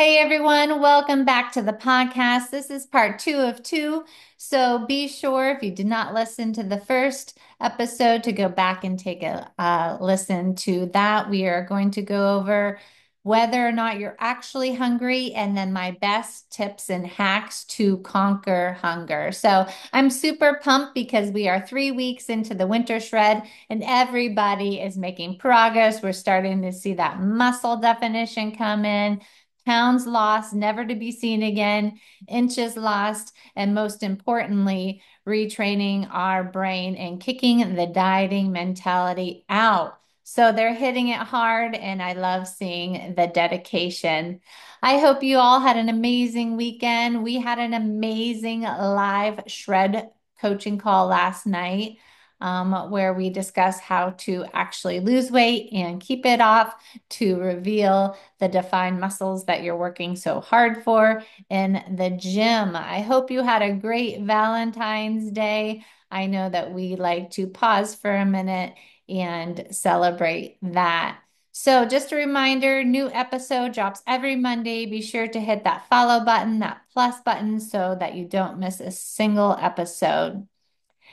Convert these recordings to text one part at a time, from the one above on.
Hey everyone, welcome back to the podcast. This is part two of two. So be sure if you did not listen to the first episode to go back and take a listen to that. We are going to go over whether or not you're actually hungry and then my best tips and hacks to conquer hunger. So I'm super pumped because we are 3 weeks into the winter shred and everybody is making progress. We're starting to see that muscle definition come in. Pounds lost, never to be seen again, inches lost, and most importantly, retraining our brain and kicking the dieting mentality out. So they're hitting it hard, and I love seeing the dedication. I hope you all had an amazing weekend. We had an amazing live shred coaching call last night. Where we discuss how to actually lose weight and keep it off to reveal the defined muscles that you're working so hard for in the gym. I hope you had a great Valentine's Day. I know that we like to pause for a minute and celebrate that. So, just a reminder, new episode drops every Monday. Be sure to hit that follow button, that plus button, so that you don't miss a single episode.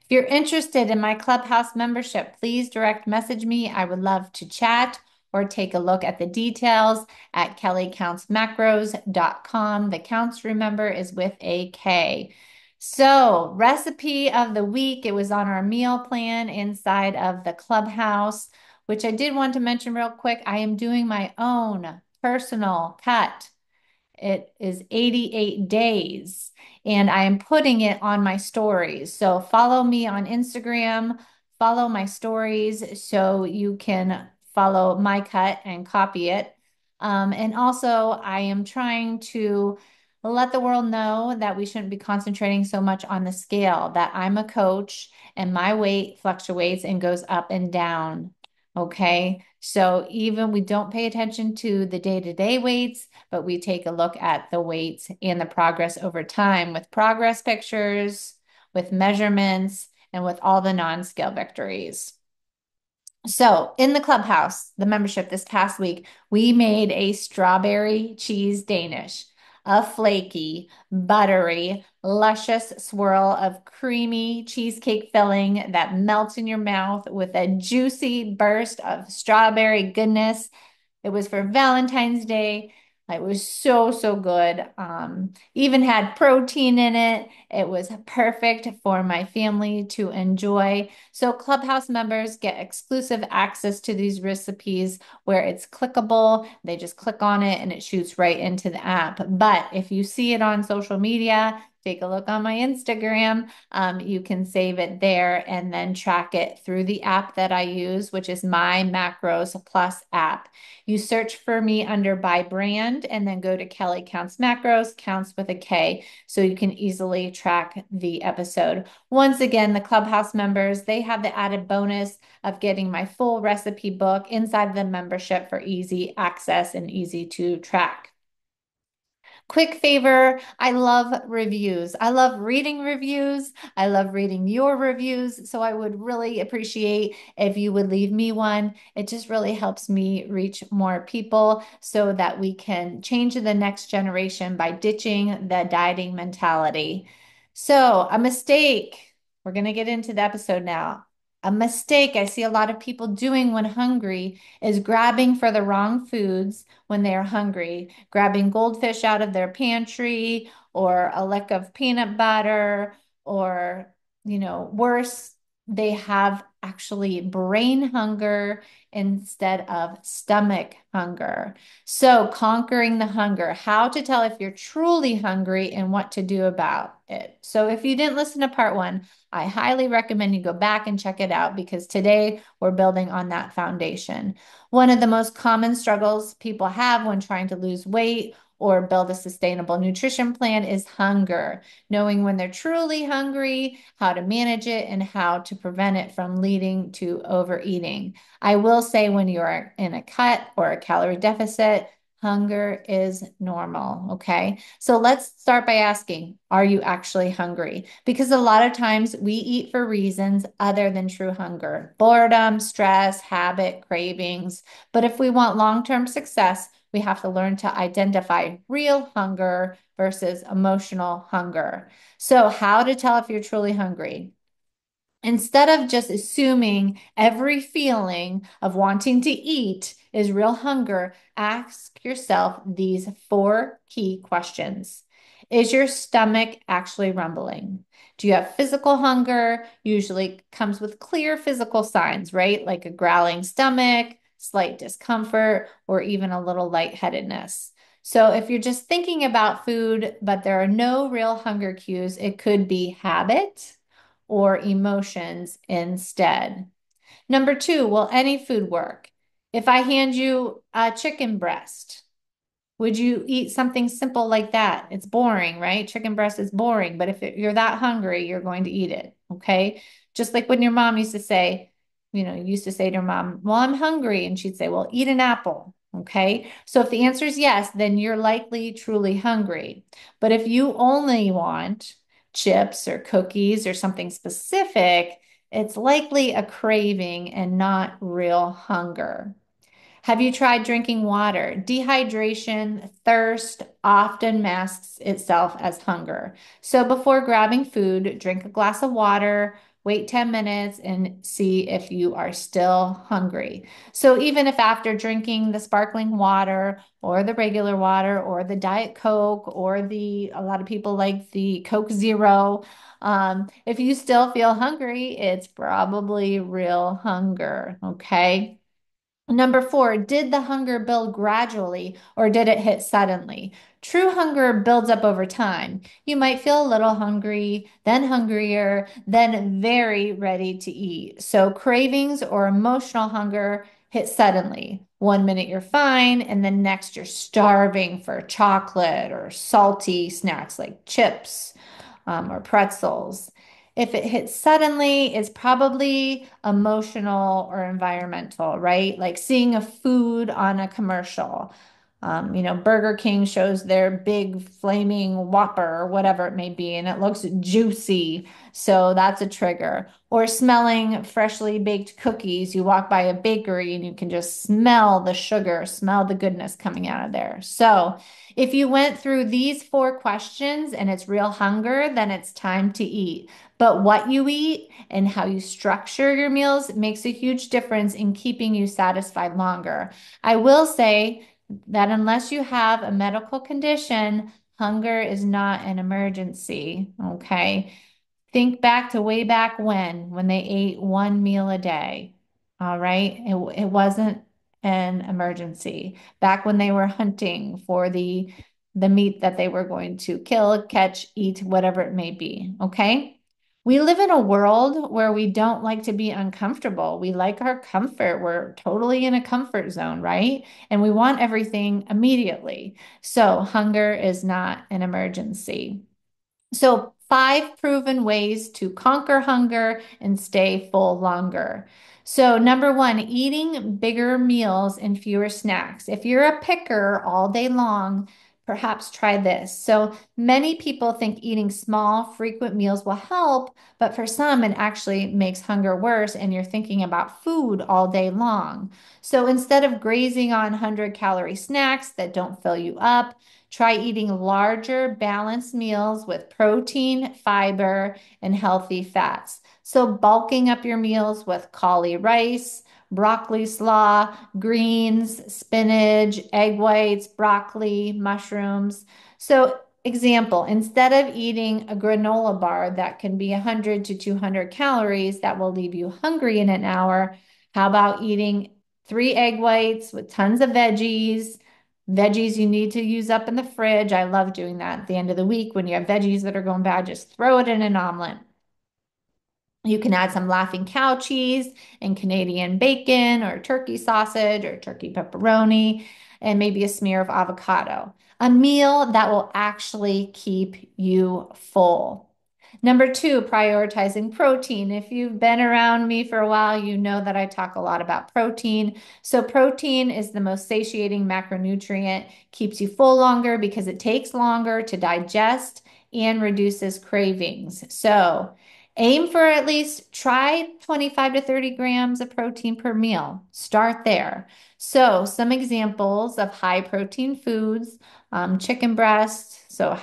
If you're interested in my Clubhouse membership, please direct message me. I would love to chat or take a look at the details at kellycountsmacros.com. The counts, remember, is with a K. So, recipe of the week, it was on our meal plan inside of the Clubhouse, which I did want to mention real quick. I am doing my own personal cut. It is 88 days, and I am putting it on my stories. So follow me on Instagram, follow my stories so you can follow my cut and copy it. And also, I am trying to let the world know that we shouldn't be concentrating so much on the scale, that I'm a coach and my weight fluctuates and goes up and down. Okay. So even we don't pay attention to the day-to-day weights, but we take a look at the weights and the progress over time with progress pictures, with measurements, and with all the non-scale victories. So, in the clubhouse, the membership this past week, we made a strawberry cheese Danish, a flaky, buttery, luscious swirl of creamy cheesecake filling that melts in your mouth with a juicy burst of strawberry goodness. It was for Valentine's Day. It was so, so good. Even had protein in it. It was perfect for my family to enjoy. So, Clubhouse members get exclusive access to these recipes where it's clickable. They just click on it and it shoots right into the app. But if you see it on social media, take a look on my Instagram. You can save it there and then track it through the app that I use, which is my Macros Plus app. You search for me under by brand and then go to Kelly Counts Macros, counts with a K, so you can easily track the episode. Once again, the Clubhouse members, they have the added bonus of getting my full recipe book inside the membership for easy access and easy to track. Quick favor, I love reviews. I love reading reviews. I love reading your reviews. So I would really appreciate if you would leave me one. It just really helps me reach more people so that we can change the next generation by ditching the dieting mentality. So, a mistake. We're going to get into the episode now. A mistake I see a lot of people doing when hungry is grabbing for the wrong foods when they are hungry, grabbing goldfish out of their pantry or a lick of peanut butter, or, worse, they have actually brain hunger instead of stomach hunger. So, conquering the hunger, how to tell if you're truly hungry and what to do about it. So, if you didn't listen to part one, I highly recommend you go back and check it out because today we're building on that foundation. One of the most common struggles people have when trying to lose weight or build a sustainable nutrition plan is hunger, knowing when they're truly hungry, how to manage it, and how to prevent it from leading to overeating. I will say when you are in a cut or a calorie deficit, hunger is normal. Okay. So let's start by asking, are you actually hungry? Because a lot of times we eat for reasons other than true hunger, boredom, stress, habit, cravings. But if we want long term success, we have to learn to identify real hunger versus emotional hunger. So, how to tell if you're truly hungry? Instead of just assuming every feeling of wanting to eat is real hunger, ask yourself these four key questions. Is your stomach actually rumbling? Do you have physical hunger? Usually comes with clear physical signs, right? Like a growling stomach, slight discomfort, or even a little lightheadedness. So if you're just thinking about food, but there are no real hunger cues, it could be habit or emotions instead. Number two, will any food work? If I hand you a chicken breast, would you eat something simple like that? It's boring, right? Chicken breast is boring, but if you're that hungry, you're going to eat it. Okay. Just like when your mom used to say, you used to say to your mom, well, I'm hungry. And she'd say, well, eat an apple. Okay. So if the answer is yes, then you're likely truly hungry. But if you only want chips or cookies or something specific, it's likely a craving and not real hunger. Have you tried drinking water? Dehydration, thirst often masks itself as hunger. So before grabbing food, drink a glass of water, wait 10 minutes, and see if you are still hungry. So even if after drinking the sparkling water or the regular water or the Diet Coke or a lot of people like the Coke Zero, if you still feel hungry, it's probably real hunger. Okay. Number four, did the hunger build gradually or did it hit suddenly? True hunger builds up over time. You might feel a little hungry, then hungrier, then very ready to eat. So cravings or emotional hunger hit suddenly. 1 minute you're fine, and then next you're starving for chocolate or salty snacks like chips or pretzels. If it hits suddenly, it's probably emotional or environmental, right? Like seeing a food on a commercial. Burger King shows their big flaming Whopper or whatever it may be, and it looks juicy. So that's a trigger. Or smelling freshly baked cookies. You walk by a bakery and you can just smell the sugar, smell the goodness coming out of there. So if you went through these four questions and it's real hunger, then it's time to eat. But what you eat and how you structure your meals makes a huge difference in keeping you satisfied longer. I will say that unless you have a medical condition, hunger is not an emergency. Okay. Think back to way back when they ate one meal a day. All right. It wasn't an emergency. Back when they were hunting for the meat that they were going to kill, catch, eat, whatever it may be. Okay. We live in a world where we don't like to be uncomfortable. We like our comfort. We're totally in a comfort zone, right? And we want everything immediately. So hunger is not an emergency. So, five proven ways to conquer hunger and stay full longer. So, number one, eating bigger meals and fewer snacks. If you're a picker all day long, perhaps try this. So, many people think eating small, frequent meals will help, but for some, it actually makes hunger worse, and you're thinking about food all day long. So, instead of grazing on 100-calorie snacks that don't fill you up, try eating larger, balanced meals with protein, fiber, and healthy fats. So, bulking up your meals with cauli rice, broccoli slaw, greens, spinach, egg whites, broccoli, mushrooms. So, example, instead of eating a granola bar that can be 100 to 200 calories that will leave you hungry in an hour, how about eating three egg whites with tons of veggies you need to use up in the fridge. I love doing that at the end of the week when you have veggies that are going bad, just throw it in an omelet. You can add some laughing cow cheese and Canadian bacon or turkey sausage or turkey pepperoni and maybe a smear of avocado. A meal that will actually keep you full. Number two, prioritizing protein. If you've been around me for a while, you know that I talk a lot about protein. So, protein is the most satiating macronutrient, keeps you full longer because it takes longer to digest and reduces cravings. So, Aim for at least try 25 to 30 grams of protein per meal. Start there. So, some examples of high protein foods, chicken breast. So,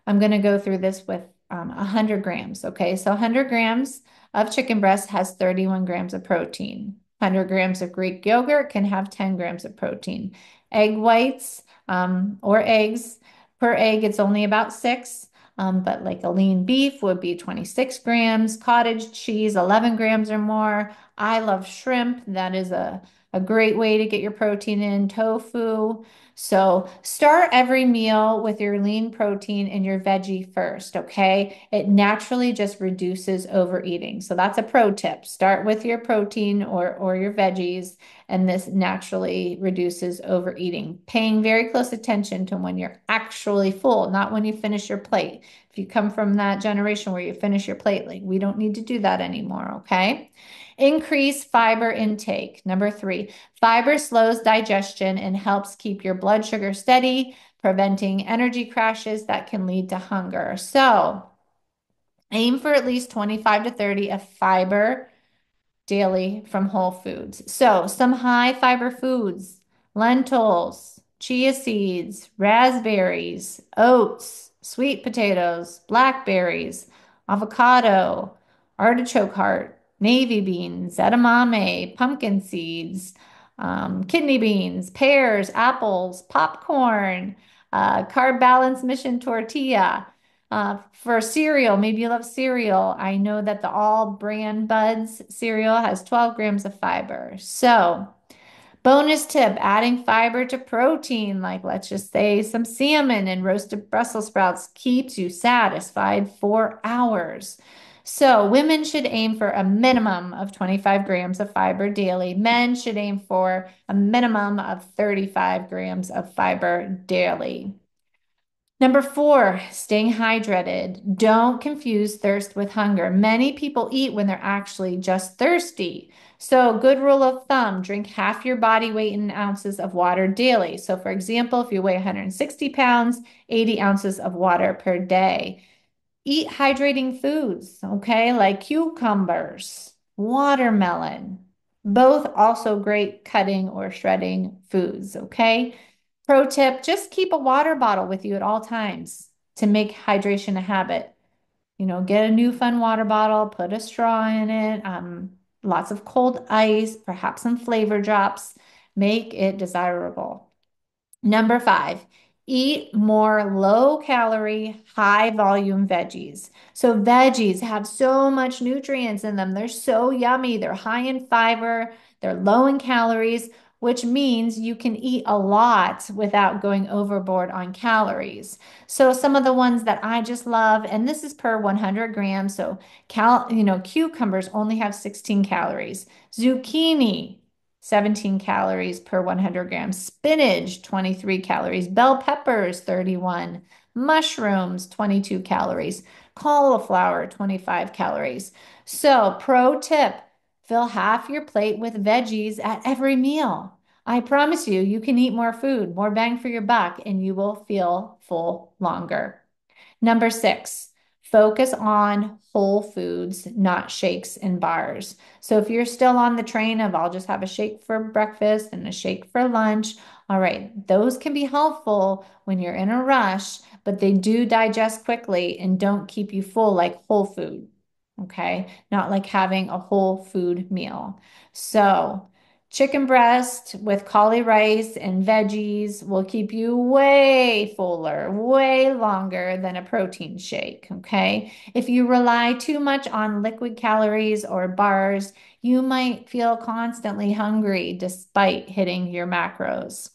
I'm going to go through this with 100 grams. Okay. So, 100 grams of chicken breast has 31 grams of protein. 100 grams of Greek yogurt can have 10 grams of protein. Egg whites or eggs, per egg, it's only about six. But like a lean beef would be 26 grams, cottage cheese, 11 grams or more. I love shrimp. That is a great way to get your protein in, tofu. So start every meal with your lean protein and your veggie first, okay? It naturally just reduces overeating. So that's a pro tip. Start with your protein or your veggies, and this naturally reduces overeating. Paying very close attention to when you're actually full, not when you finish your plate. If you come from that generation where you finish your plate, like we don't need to do that anymore, okay? Increase fiber intake. Number three, fiber slows digestion and helps keep your blood sugar steady, preventing energy crashes that can lead to hunger. So aim for at least 25 to 30 of fiber daily from Whole Foods. So, some high fiber foods: lentils, chia seeds, raspberries, oats, sweet potatoes, blackberries, avocado, artichoke heart, navy beans, edamame, pumpkin seeds, kidney beans, pears, apples, popcorn, carb balance mission tortilla. For cereal, maybe you love cereal. I know that the All Brand Buds cereal has 12 grams of fiber. So, bonus tip, adding fiber to protein, like let's just say some salmon and roasted Brussels sprouts, keeps you satisfied for hours. So, women should aim for a minimum of 25 grams of fiber daily. Men should aim for a minimum of 35 grams of fiber daily. Number four, staying hydrated. Don't confuse thirst with hunger. Many people eat when they're actually just thirsty. So, good rule of thumb, drink half your body weight in ounces of water daily. So, for example, if you weigh 160 pounds, 80 ounces of water per day. Eat hydrating foods, okay, like cucumbers, watermelon, both also great cutting or shredding foods, okay? Pro tip, just keep a water bottle with you at all times to make hydration a habit. Get a new fun water bottle, put a straw in it, lots of cold ice, perhaps some flavor drops. Make it desirable. Number five, eat more low calorie, high volume veggies. So, veggies have so much nutrients in them. They're so yummy. They're high in fiber, they're low in calories, which means you can eat a lot without going overboard on calories. So, some of the ones that I just love, and this is per 100 grams. So, cucumbers only have 16 calories, zucchini 17 calories per 100 grams. Spinach, 23 calories. Bell peppers, 31. Mushrooms, 22 calories. Cauliflower, 25 calories. So, pro tip, fill half your plate with veggies at every meal. I promise you, you can eat more food, more bang for your buck, and you will feel full longer. Number six, focus on whole foods, not shakes and bars. So if you're still on the train of I'll just have a shake for breakfast and a shake for lunch, all right, those can be helpful when you're in a rush, but they do digest quickly and don't keep you full like whole food. Okay, not like having a whole food meal. So, chicken breast with cauli rice and veggies will keep you way fuller, way longer than a protein shake. Okay. If you rely too much on liquid calories or bars, you might feel constantly hungry despite hitting your macros.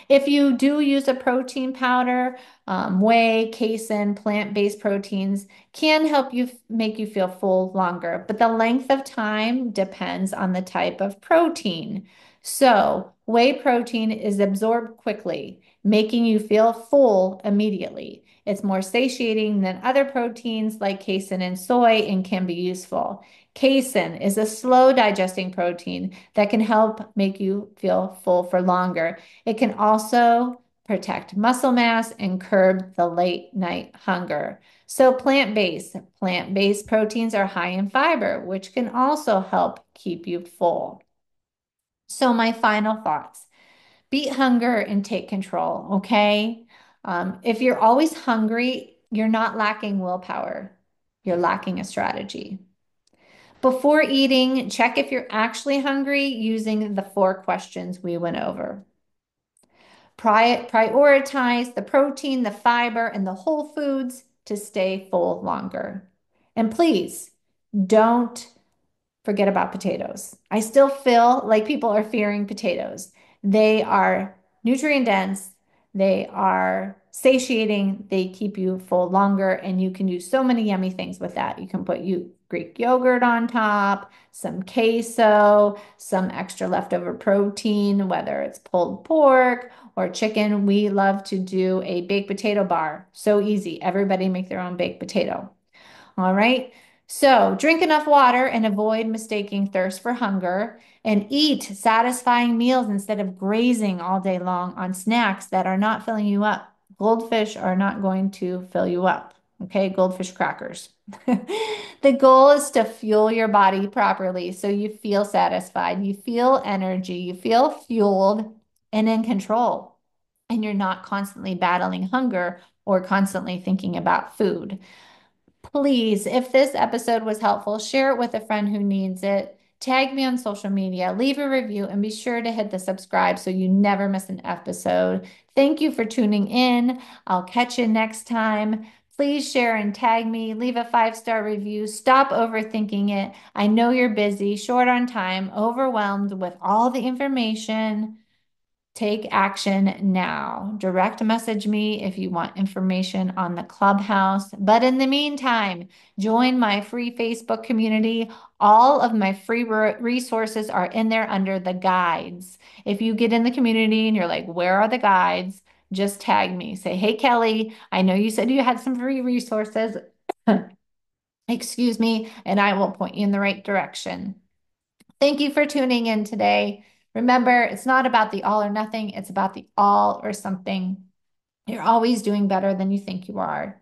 If you do use a protein powder, whey, casein, plant-based proteins can help you make you feel full longer, but the length of time depends on the type of protein. So, whey protein is absorbed quickly, making you feel full immediately. It's more satiating than other proteins like casein and soy and can be useful. Casein is a slow digesting protein that can help make you feel full for longer. It can also protect muscle mass, and curb the late night hunger. So plant-based proteins are high in fiber, which can also help keep you full. So my final thoughts, beat hunger and take control, okay? If you're always hungry, you're not lacking willpower. You're lacking a strategy. Before eating, check if you're actually hungry using the 4 questions we went over. Prioritize the protein, the fiber, and the whole foods to stay full longer. And please don't forget about potatoes. I still feel like people are fearing potatoes. They are nutrient dense, they are satiating, they keep you full longer, and you can do so many yummy things with that. You can put Greek yogurt on top, some queso, some extra leftover protein, whether it's pulled pork or chicken. We love to do a baked potato bar. So easy. Everybody make their own baked potato. All right. So drink enough water and avoid mistaking thirst for hunger, and eat satisfying meals instead of grazing all day long on snacks that are not filling you up. Goldfish are not going to fill you up. Okay. Goldfish crackers. The goal is to fuel your body properly so you feel satisfied, you feel energy, you feel fueled and in control, and you're not constantly battling hunger or constantly thinking about food. Please, if this episode was helpful, share it with a friend who needs it. Tag me on social media, leave a review, and be sure to hit the subscribe so you never miss an episode. Thank you for tuning in. I'll catch you next time. Please share and tag me. Leave a 5-star review. Stop overthinking it. I know you're busy, short on time, overwhelmed with all the information. Take action now. Direct message me if you want information on the clubhouse. But in the meantime, join my free Facebook community. All of my free resources are in there under the guides. If you get in the community and you're like, where are the guides? Just tag me. Say, hey, Kelly, I know you said you had some free resources. Excuse me, and I will point you in the right direction. Thank you for tuning in today. Remember, it's not about the all or nothing, it's about the all or something. You're always doing better than you think you are.